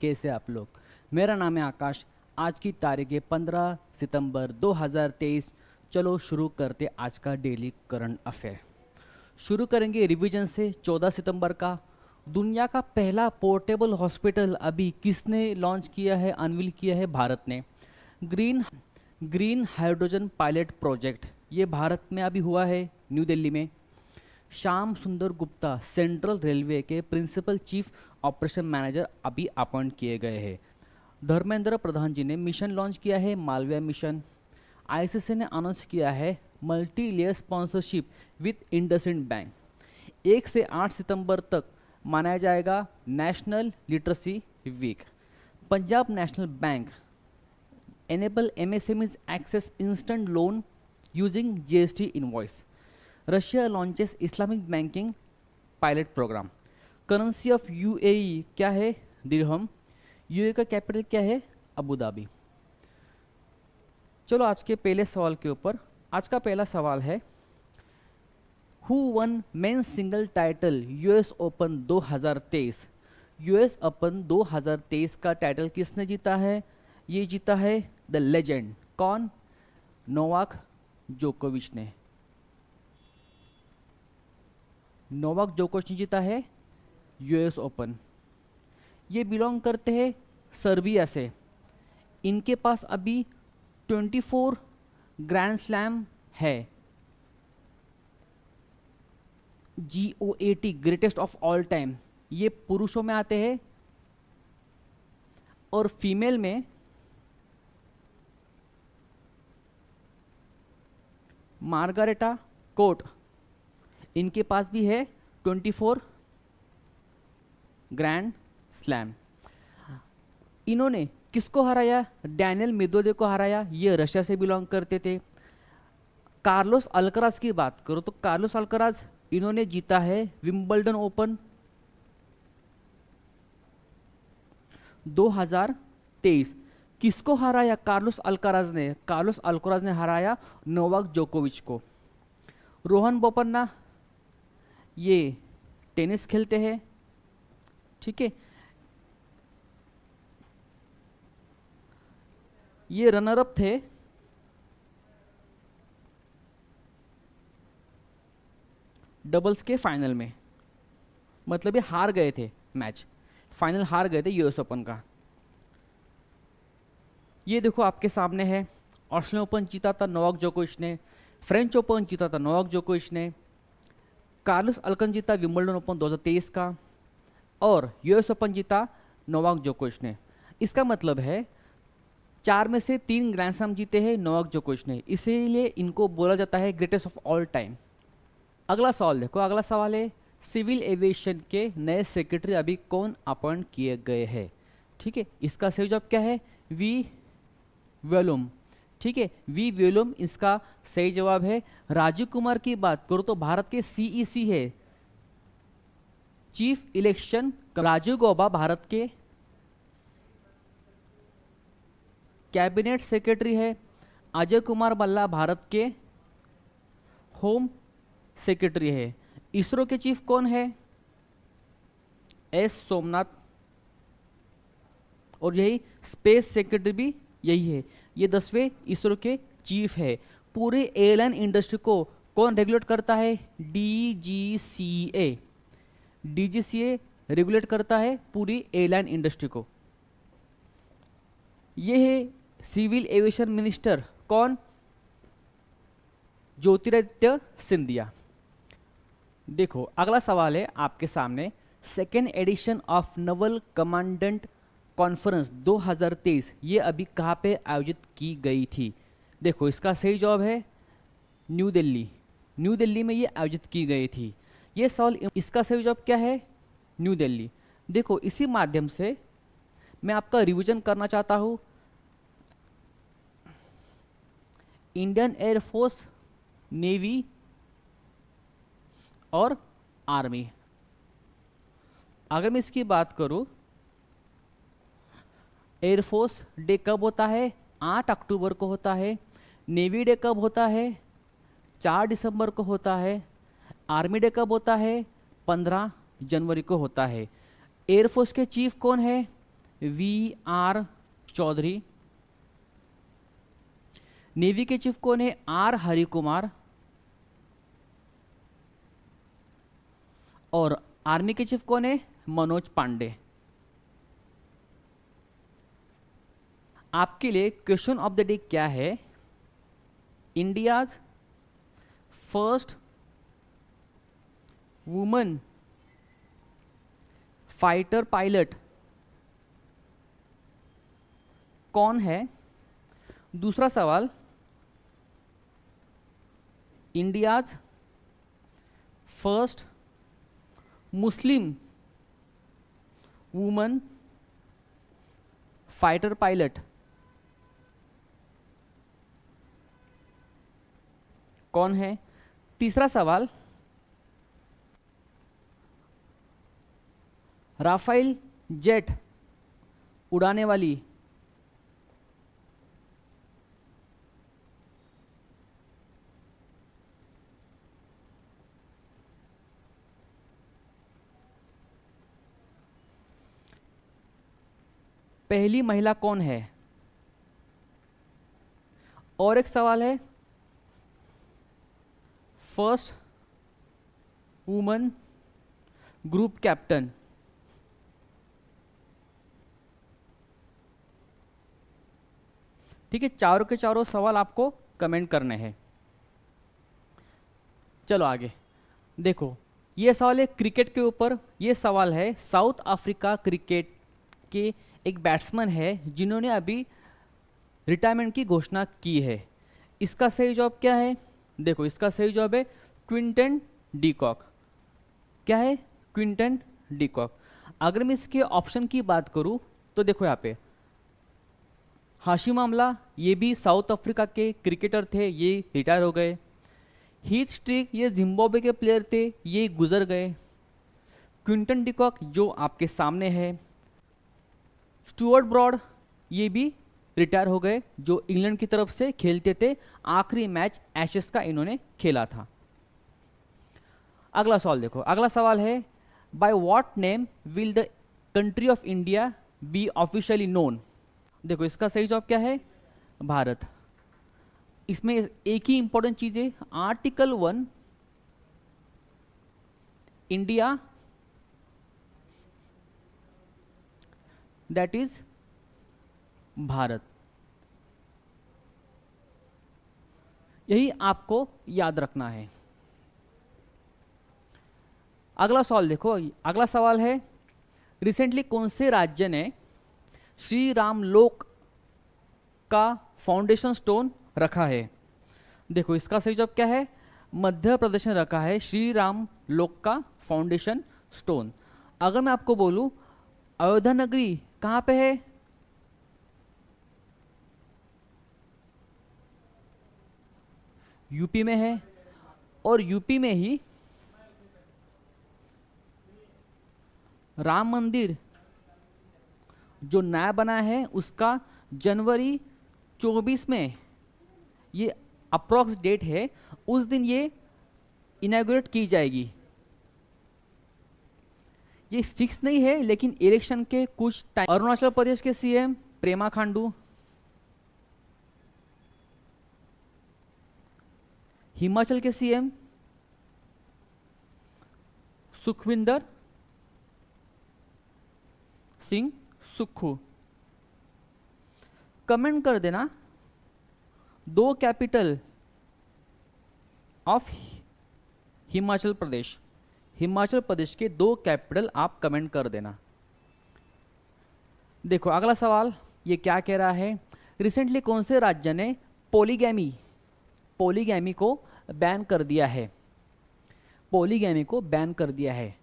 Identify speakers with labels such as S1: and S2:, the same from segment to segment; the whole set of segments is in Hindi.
S1: कैसे आप लोग। मेरा नाम है आकाश। आज की तारीख है 15 सितंबर 2023। चलो शुरू करते आज का डेली करंट अफेयर। शुरू करेंगे रिवीजन से 14 सितंबर का। दुनिया का पहला पोर्टेबल हॉस्पिटल अभी किसने लॉन्च किया है, अनवील किया है? भारत ने। Green green hydrogen pilot project ये भारत में अभी हुआ है, न्यू दिल्ली में। श्याम सुंदर गुप्ता सेंट्रल रेलवे के प्रिंसिपल चीफ ऑपरेशन मैनेजर अभी अपॉइंट किए गए हैं। धर्मेंद्र प्रधान जी ने मिशन लॉन्च किया है, मालवीय मिशन। आईसीसी ने अनाउंस किया है multi layer sponsorship with IndusInd bank. 1 से 8 सितंबर तक मनाया जाएगा national literacy week. Punjab national bank enable MSMEs access instant loan using GST invoice. Russia launches Islamic banking pilot program. Currency of UAE क्या है? दिरहम। यूएई का कैपिटल क्या है? Abu Dhabi. चलो आज के पहले सवाल के ऊपर। आज का पहला सवाल है who one men's single title US open 2023। US open 2023 का टाइटल किसने जीता है? ये जीता है द लेजेंड। कौन? नोवाक जोकोविच ने। नोवाक जोकोविच ने जीता है यूएस ओपन। ये बिलोंग करते हैं सर्बिया से। इनके पास अभी 24 ग्रैंड स्लैम है। GOAT greatest of all time ये पुरुषों में आते हैं और फीमेल में मार्गारेटा कोर्ट, इनके पास भी है 24 ग्रैंड स्लैम। इन्होंने किसको हराया? डैनियल मेदवेदेव को हराया। ये रशिया से बिलोंग करते थे। कार्लोस अल्कराज की बात करो तो कार्लोस अल्कराज इन्होंने जीता है विंबलडन ओपन 2023। किसको हराया कार्लोस अल्कराज ने? कार्लोस अल्कराज ने हराया नोवाक जोकोविच को। रोहन बोपन्ना ये टेनिस खेलते हैं, ठीक है। ये रनर अप थे डबल्स के फाइनल में, मतलब ये हार गए थे मैच, फाइनल हार गए थे यूएस ओपन का। ये देखो आपके सामने है। ऑस्ट्रेलियन ओपन जीता था नोवाक जोकोविच ने। फ्रेंच ओपन जीता था नोवाक जोकोविच ने। कार्लोस अल्कराज जीता विंबलडन ओपन 2023 का और यूएस ओपन जीता नोवाक जोकोविच ने। इसका मतलब है 4 में से 3 ग्रैंड स्लैम जीते हैं नोवाक जोकोविच ने, इसीलिए इनको बोला जाता है ग्रेटेस्ट ऑफ ऑल टाइम। अगला सवाल देखो। अगला सवाल है सिविल एविएशन के नए सेक्रेटरी अभी कौन अपॉइंट किए गए हैं? ठीक है, इसका सही जवाब क्या है? वी वेलुम। ठीक है, वी वेलुम इसका सही जवाब है। राजीव कुमार की बात करो तो भारत के सीईसी है, चीफ इलेक्शन। राजीव गौबा भारत के कैबिनेट सेक्रेटरी है। अजय कुमार भल्ला भारत के होम सेक्रेटरी है। इसरो के चीफ कौन है? एस सोमनाथ। और यही स्पेस सेक्रेटरी भी यही है। ये 10वें इसरो के चीफ है। पूरे एयरलाइन इंडस्ट्री को कौन रेगुलेट करता है? DGCA। DGCA रेगुलेट करता है पूरी एयरलाइन इंडस्ट्री को। ये है सिविल एविएशन मिनिस्टर। कौन? ज्योतिरादित्य सिंधिया। देखो अगला सवाल है आपके सामने। Second edition of Naval commandant conference 2023 ये अभी कहाँ पे आयोजित की गई थी? देखो इसका सही जवाब है न्यू दिल्ली। न्यू दिल्ली में ये आयोजित की गई थी। ये सवाल, इसका सही जवाब क्या है? न्यू दिल्ली। देखो इसी माध्यम से मैं आपका रिवीजन करना चाहता हूँ। इंडियन एयरफोर्स, नेवी और आर्मी। अगर मैं इसकी बात करूं, एयरफोर्स डे कब होता है? 8 अक्टूबर को होता है। नेवी डे कब होता है? 4 दिसंबर को होता है। आर्मी डे कब होता है? 15 जनवरी को होता है। एयरफोर्स के चीफ कौन है? VR चौधरी। नेवी के चीफ कौन है? R हरिकुमार। और आर्मी के चीफ कौन है? मनोज पांडे। आपके लिए क्वेश्चन ऑफ द डे क्या है? India's first woman fighter pilot कौन है? दूसरा सवाल, India's first Muslim woman fighter pilot कौन है? तीसरा सवाल, राफेल जेट उड़ाने वाली पहली महिला कौन है? और एक सवाल है, फर्स्ट वुमन ग्रुप कैप्टन ठीक है। चारों के चारों सवाल आपको कमेंट करने हैं। चलो आगे देखो, ये सवाल है क्रिकेट के ऊपर। ये सवाल है, साउथ अफ्रीका क्रिकेट के एक बैट्समैन है जिन्होंने अभी रिटायरमेंट की घोषणा की है। इसका सही जवाब क्या है? देखो, इसका सही जवाब है क्विंटन डीकॉक। क्या है? Quinton de Kock. अगर मैं इसके ऑप्शन की बात करूं तो देखो यहाँ पे हाशिम आमला, ये भी साउथ अफ्रीका के क्रिकेटर थे, ये रिटायर हो गए। हीथ स्ट्रिक, ये जिम्बाब्वे के प्लेयर थे, ये गुजर गए। क्विंटन डीकॉक जो आपके सामने है। स्टुअर्ट ब्रॉड, ये भी रिटायर हो गए, जो इंग्लैंड की तरफ से खेलते थे। आखिरी मैच एशेस का इन्होंने खेला था। अगला सवाल देखो, अगला सवाल है, by what name will the country of India B officially known? देखो, इसका सही जवाब क्या है? भारत। इसमें एक ही इंपॉर्टेंट चीज है, article 1 India that is Bharat. यही आपको याद रखना है। अगला सवाल देखो, अगला सवाल है, रिसेंटली कौन से राज्य ने श्री राम लोक का फाउंडेशन स्टोन रखा है? देखो, इसका सही जवाब क्या है? मध्य प्रदेश ने रखा है श्री राम लोक का फाउंडेशन स्टोन। अगर मैं आपको बोलूं अयोध्या नगरी कहां पे है? यूपी में है। और यूपी में ही राम मंदिर जो नया बना है उसका जनवरी 24 में, ये अप्रॉक्स डेट है, उस दिन ये इनॉग्रेट की जाएगी। ये फिक्स नहीं है, लेकिन इलेक्शन के कुछ टाइम। अरुणाचल प्रदेश के सीएम प्रेमा खांडू, हिमाचल के सीएम सुखविंदर सिंह सुक्खू। कमेंट कर देना दो कैपिटल ऑफ हिमाचल प्रदेश। हिमाचल प्रदेश के दो कैपिटल आप कमेंट कर देना। देखो, अगला सवाल ये क्या कह रहा है, रिसेंटली कौन से राज्य ने पॉलीगैमी को बैन कर दिया है? पॉलीगैमी को बैन कर दिया है।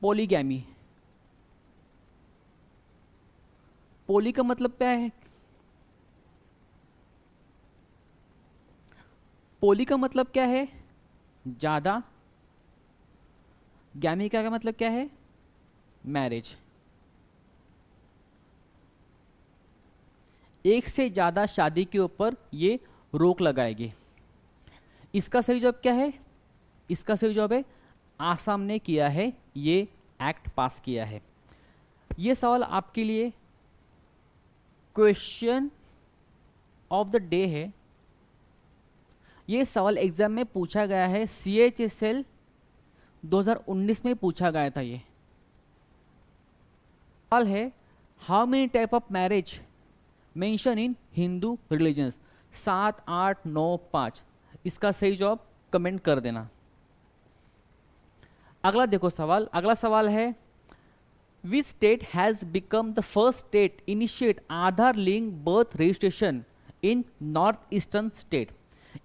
S1: पॉलीगैमी, पोली का मतलब क्या है? पोली का मतलब क्या है? ज्यादा। गैमी का मतलब क्या है? मैरिज। एक से ज्यादा शादी के ऊपर ये रोक लगाएगी। इसका सही जवाब क्या है? इसका सही जवाब है आसाम ने किया है, ये एक्ट पास किया है। ये सवाल आपके लिए क्वेश्चन ऑफ द डे है। ये सवाल एग्जाम में पूछा गया है, CHSL 2019 में पूछा गया था। ये सवाल है, how many type of marriage mention in Hindu religions? 7, 8, 9, 5। इसका सही जवाब कमेंट कर देना। अगला देखो सवाल, अगला सवाल है, which state has become the first state initiate Aadhaar link birth registration in north eastern state?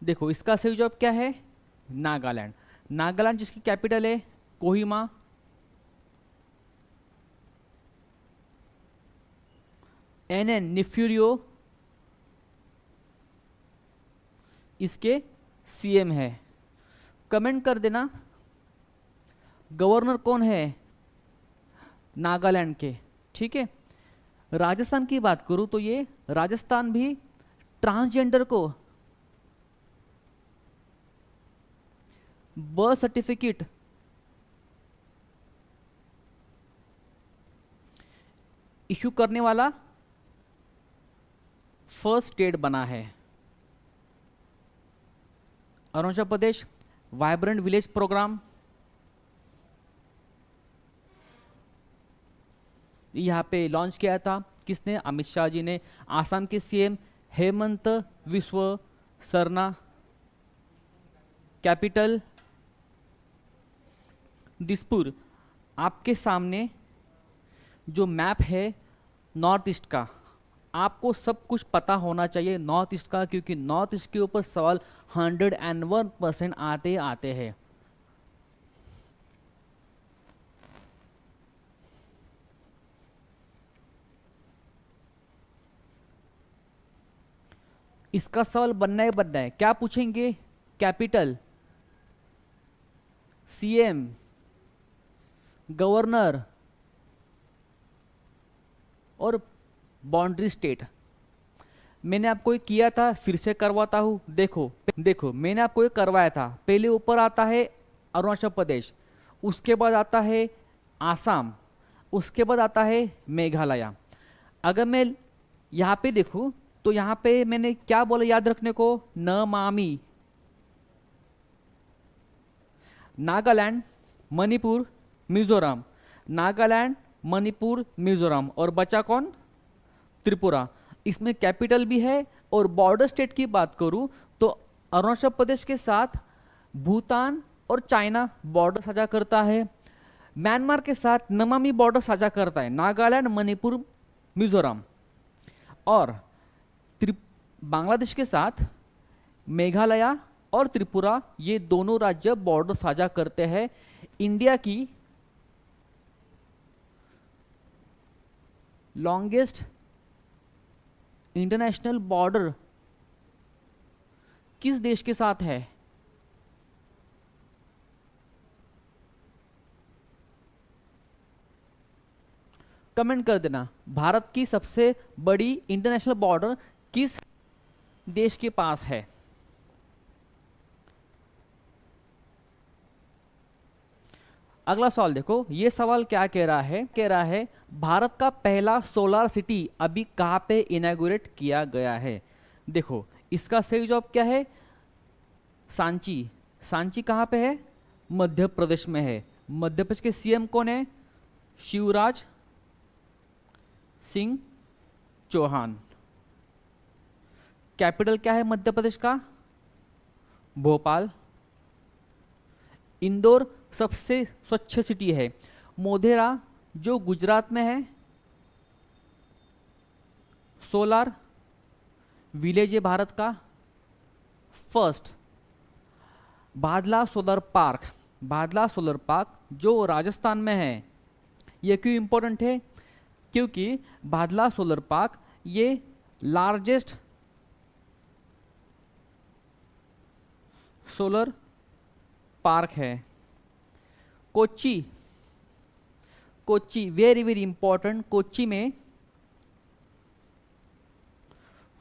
S1: देखो इसका सही जवाब क्या है, नागालैंड। नागालैंड जिसकी कैपिटल है कोहिमा। NN निफ्यूरियो इसके CM है। कमेंट कर देना गवर्नर कौन है नागालैंड के, ठीक है। राजस्थान की बात करूं तो ये राजस्थान भी ट्रांसजेंडर को बर्थ सर्टिफिकेट इशू करने वाला फर्स्ट स्टेट बना है। Arunachal Pradesh vibrant village programme यहाँ पे लॉन्च किया था, किसने? अमित शाह जी ने। आसाम के CM हेमंत विश्व सरना। कैपिटल दिसपुर। आपके सामने जो मैप है नॉर्थ ईस्ट का, आपको सब कुछ पता होना चाहिए नॉर्थ ईस्ट का, क्योंकि नॉर्थ ईस्ट के ऊपर सवाल 101% आते आते हैं। इसका सवाल बनना ही बनना है। क्या पूछेंगे? कैपिटल, CM, गवर्नर और बाउंड्री स्टेट। मैंने आपको ये किया था, फिर से करवाता हूं। देखो मैंने आपको ये करवाया था। पहले ऊपर आता है अरुणाचल प्रदेश, उसके बाद आता है आसाम, उसके बाद आता है मेघालय। अगर मैं यहाँ पे देखूं तो यहाँ पे मैंने क्या बोला याद रखने को? नमामि। नागालैंड, मणिपुर, मिजोरम। नागालैंड, मणिपुर, मिजोरम, और बचा कौन? त्रिपुरा। इसमें कैपिटल भी है। और बॉर्डर स्टेट की बात करूं तो अरुणाचल प्रदेश के साथ भूटान और चाइना बॉर्डर साझा करता है। म्यांमार के साथ नमामि बॉर्डर साझा करता है, नागालैंड, मणिपुर, मिजोरम। और बांग्लादेश के साथ मेघालय और त्रिपुरा, ये दोनों राज्य बॉर्डर साझा करते हैं। इंडिया की लॉन्गेस्ट इंटरनेशनल बॉर्डर किस देश के साथ है? कमेंट कर देना। भारत की सबसे बड़ी इंटरनेशनल बॉर्डर किस देश के पास है? अगला सवाल देखो, ये सवाल क्या कह रहा है भारत का पहला सोलर सिटी अभी कहाँ पे इनॉग्रेट किया गया है? देखो इसका सही जवाब क्या है? सांची। सांची कहाँ पे है? मध्य प्रदेश में है। मध्य प्रदेश के CM कौन है? शिवराज सिंह चौहान। कैपिटल क्या है मध्य प्रदेश का? भोपाल। इंदौर सबसे स्वच्छ सिटी है। मोढेरा जो गुजरात में है, सोलार विलेज है भारत का फर्स्ट। बादला सोलर पार्क जो राजस्थान में है। यह क्यों इंपॉर्टेंट है? क्योंकि बादला सोलर पार्क ये लार्जेस्ट सोलर पार्क है। Kochi very very important. Kochi में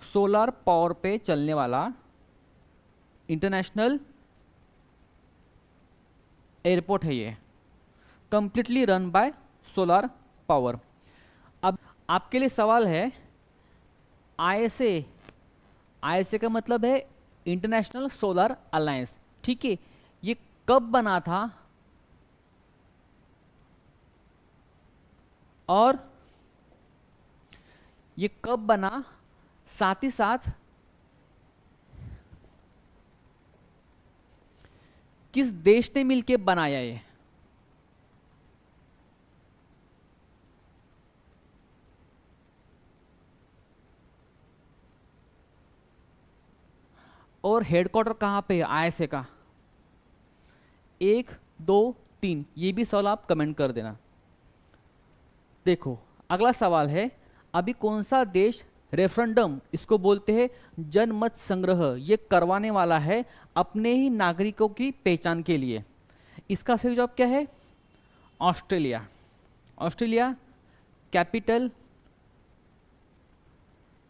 S1: सोलर पावर पे चलने वाला इंटरनेशनल एयरपोर्ट है। ये completely run by solar power. आपके लिए सवाल है, आईएसए, आईएसए का मतलब है इंटरनेशनल सोलर अलायंस, ठीक है, ये कब बना था और ये कब बना, साथ ही साथ किस देश ने मिलकर बनाया ये। और हेडक्वार्टर कहाँ पे है आईएसए का? 1, 2, 3, ये भी सवाल आप कमेंट कर देना। देखो अगला सवाल है, अभी कौन सा देश रेफरेंडम, इसको बोलते हैं जनमत संग्रह, ये करवाने वाला है अपने ही नागरिकों की पहचान के लिए? इसका सही जवाब क्या है? Australia. Australia capital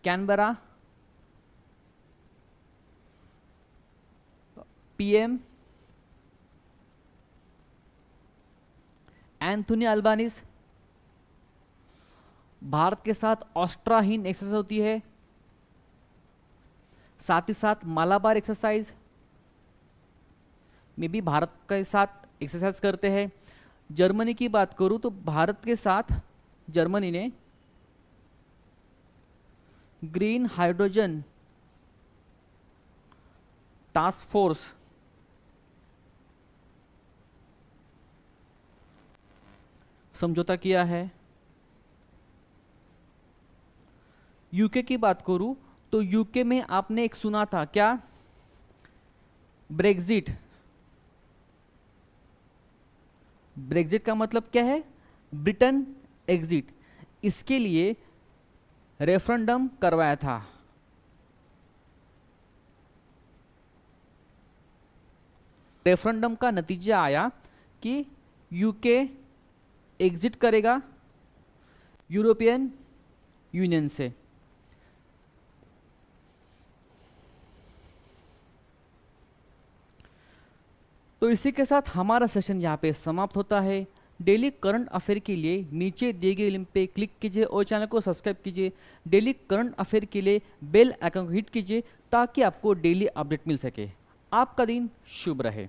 S1: Canberra, PM Anthony Albanese. Bharat के साथ ऑस्ट्राहीन एक्सरसाइज होती है, साथ ही साथ मालाबार एक्सरसाइज में भी भारत के साथ एक्सरसाइज करते हैं। जर्मनी की बात करूं तो भारत के साथ जर्मनी ने ग्रीन हाइड्रोजन टास्क फोर्स समझौता किया है। यूके की बात करूं तो यूके में आपने एक सुना था क्या? ब्रेग्जिट। ब्रेग्जिट का मतलब क्या है? Britain exit. इसके लिए रेफरेंडम करवाया था। रेफरेंडम का नतीजा आया कि यूके एग्जिट करेगा यूरोपियन यूनियन से। तो इसी के साथ हमारा सेशन यहाँ पे समाप्त होता है। डेली करंट अफेयर के लिए नीचे दिए गए लिंक पे क्लिक कीजिए और चैनल को सब्सक्राइब कीजिए। डेली करंट अफेयर के लिए बेल आइकन को हिट कीजिए ताकि आपको डेली अपडेट मिल सके। आपका दिन शुभ रहे।